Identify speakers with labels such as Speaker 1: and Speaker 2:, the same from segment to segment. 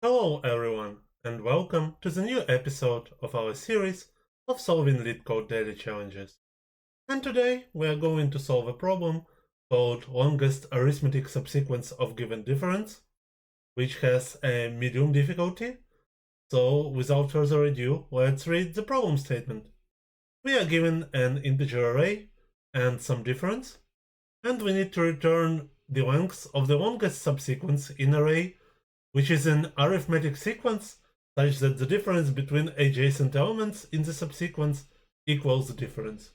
Speaker 1: Hello everyone, and welcome to the new episode of our series of solving LeetCode Daily challenges. And today we are going to solve a problem called longest arithmetic subsequence of given difference, which has a medium difficulty. So without further ado, let's read the problem statement. We are given an integer array and some difference, and we need to return the length of the longest subsequence in array, which is an arithmetic sequence such that the difference between adjacent elements in the subsequence equals the difference.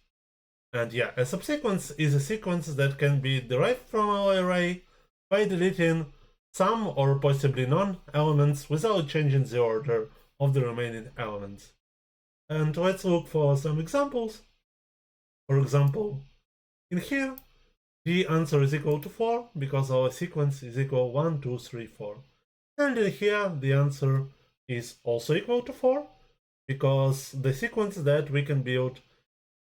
Speaker 1: And yeah, a subsequence is a sequence that can be derived from our array by deleting some or possibly none elements without changing the order of the remaining elements. And let's look for some examples. For example, in here, the answer is equal to 4 because our sequence is equal 1, 2, 3, 4. And in here, the answer is also equal to 4, because the sequence that we can build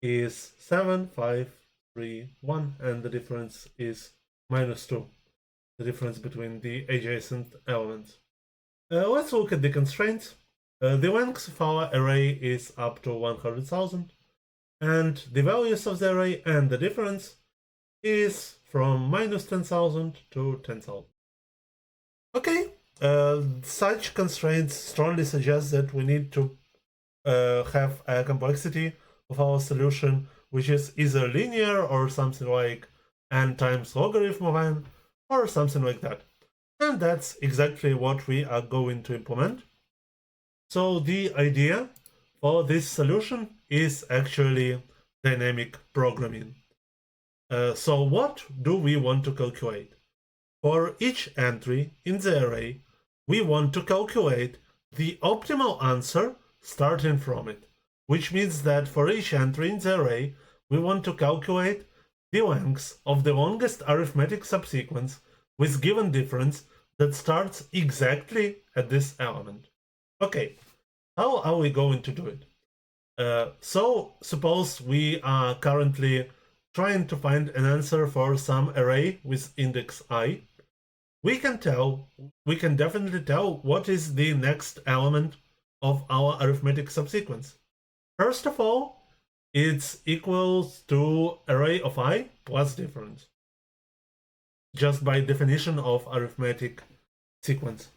Speaker 1: is 7, 5, 3, 1, and the difference is -2, the difference between the adjacent elements. Let's look at the constraints. The length of our array is up to 100,000, and the values of the array and the difference is from -10,000 to 10,000. Okay. Such constraints strongly suggest that we need to have a complexity of our solution which is either linear or something like n times logarithm of n or something like that. And that's exactly what we are going to implement. So the idea for this solution is actually dynamic programming. So what do we want to calculate? For each entry in the array, we want to calculate the optimal answer starting from it, which means that for each entry in the array, we want to calculate the length of the longest arithmetic subsequence with given difference that starts exactly at this element. Okay, how are we going to do it? So suppose we are currently trying to find an answer for some array with index I. We can definitely tell what is the next element of our arithmetic subsequence. First of all, it's equals to array of I plus difference, just by definition of arithmetic sequence.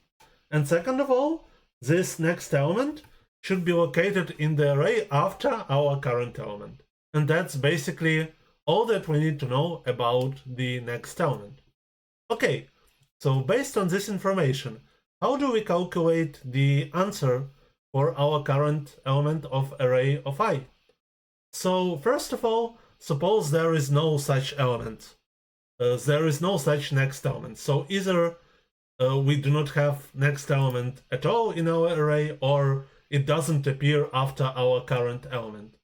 Speaker 1: And second of all, this next element should be located in the array after our current element. And that's basically all that we need to know about the next element. Okay. So based on this information, how do we calculate the answer for our current element of array of I? So first of all, suppose there is no such element. There is no such next element. So either we do not have next element at all in our array, or it doesn't appear after our current element.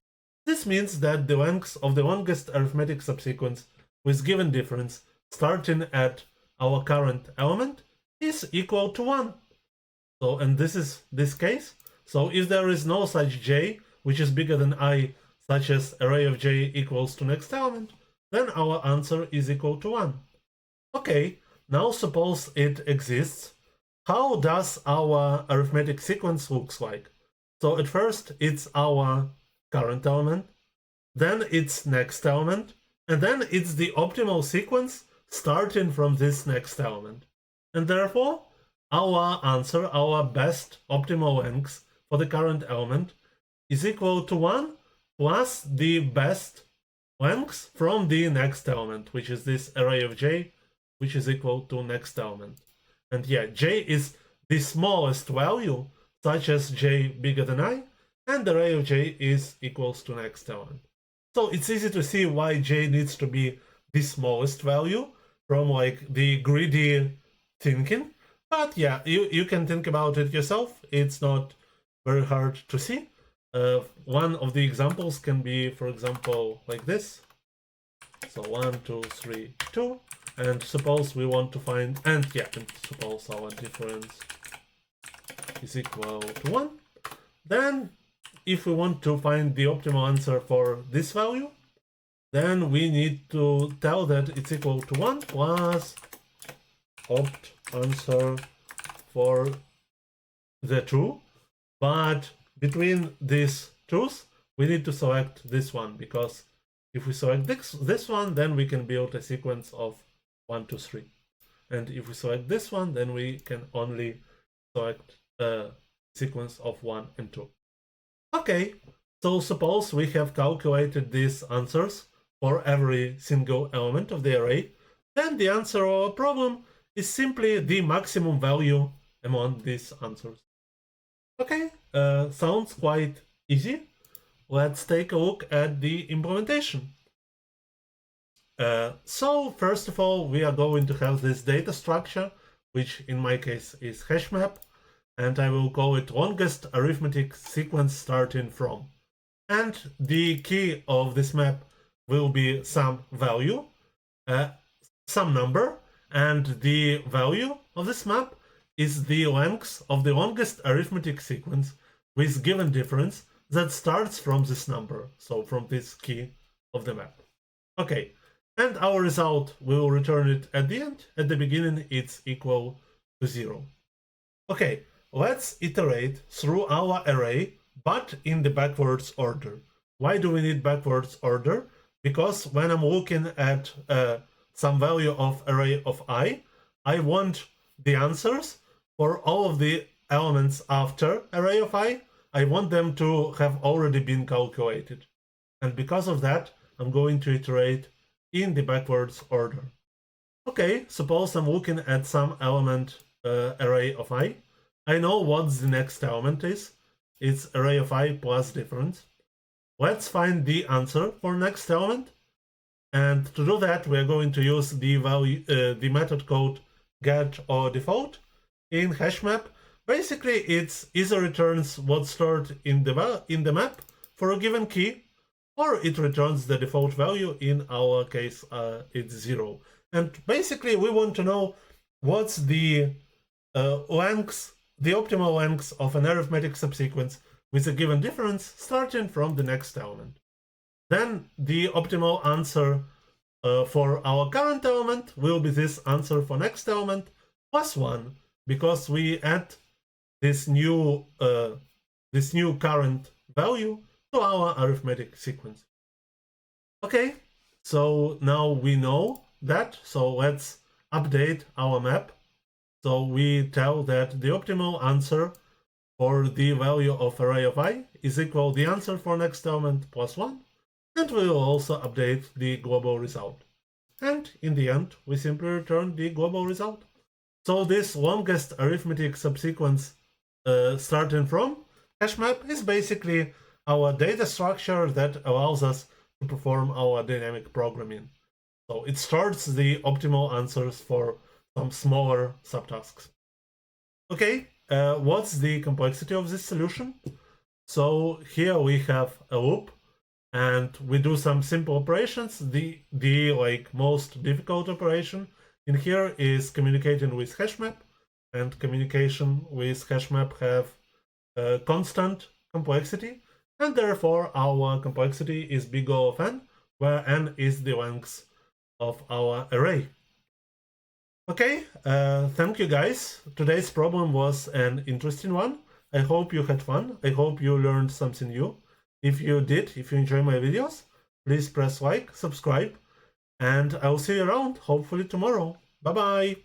Speaker 1: This means that the length of the longest arithmetic subsequence with given difference starting at our current element is equal to 1. So, and this is this case. So if there is no such j which is bigger than I, such as array of j equals to next element, then our answer is equal to 1. Okay, now suppose it exists. How does our arithmetic sequence looks like? So at first it's our current element, then it's next element, and then it's the optimal sequence starting from this next element. And therefore, our answer, our best optimal length for the current element is equal to 1 plus the best length from the next element, which is this array of j, which is equal to next element. And yeah, j is the smallest value, such as j bigger than I, and the array of j is equals to next element. So it's easy to see why j needs to be the smallest value from like the greedy thinking. But yeah, you can think about it yourself. It's not very hard to see. One of the examples can be, for example, like this. So 1, 2, 3, 2. And suppose we want to find, and suppose our difference is equal to 1. Then if we want to find the optimal answer for this value, then we need to tell that it's equal to 1 plus opt answer for the two, but between these twos, we need to select this one, because if we select this one, then we can build a sequence of 1, 2, 3. And if we select this one, then we can only select a sequence of 1 and 2. Okay, so suppose we have calculated these answers for every single element of the array, then the answer of our problem is simply the maximum value among these answers. Okay, sounds quite easy. Let's take a look at the implementation. So first of all, we are going to have this data structure, which in my case is hash map, and I will call it longest arithmetic sequence starting from. And the key of this map will be some value, some number, and the value of this map is the length of the longest arithmetic sequence with given difference that starts from this number, so from this key of the map. Okay, and our result will return it at the end. At the beginning, it's equal to 0. Okay, let's iterate through our array, but in the backwards order. Why do we need backwards order? Because when I'm looking at some value of array of I want the answers for all of the elements after array of I want them to have already been calculated. And because of that, I'm going to iterate in the backwards order. Okay, suppose I'm looking at some element array of I. I know what the next element is. It's array of I plus difference. Let's find the answer for next element. And to do that, we're going to use the method called get or default in hashmap. Basically, it either returns what's stored in the map for a given key, or it returns the default value. In our case, it's 0. And basically, we want to know what's the length, the optimal length of an arithmetic subsequence with a given difference starting from the next element. Then the optimal answer for our current element will be this answer for next element plus 1, because we add this new current value to our arithmetic sequence. Okay, so now we know that, so let's update our map. So we tell that the optimal answer for the value of array of I is equal the answer for next element plus 1, and we will also update the global result. And in the end, we simply return the global result. So this longest arithmetic subsequence starting from hashmap is basically our data structure that allows us to perform our dynamic programming. So it stores the optimal answers for some smaller subtasks. Okay, what's the complexity of this solution? So here we have a loop, and we do some simple operations. The like most difficult operation in here is communicating with hashmap, and communication with hashmap have constant complexity, and therefore our complexity is big O of n, where n is the length of our array. Okay, thank you guys. Today's problem was an interesting one. I hope you had fun. I hope you learned something new. If you did, if you enjoy my videos, please press like, subscribe, and I'll see you around, hopefully tomorrow. Bye-bye.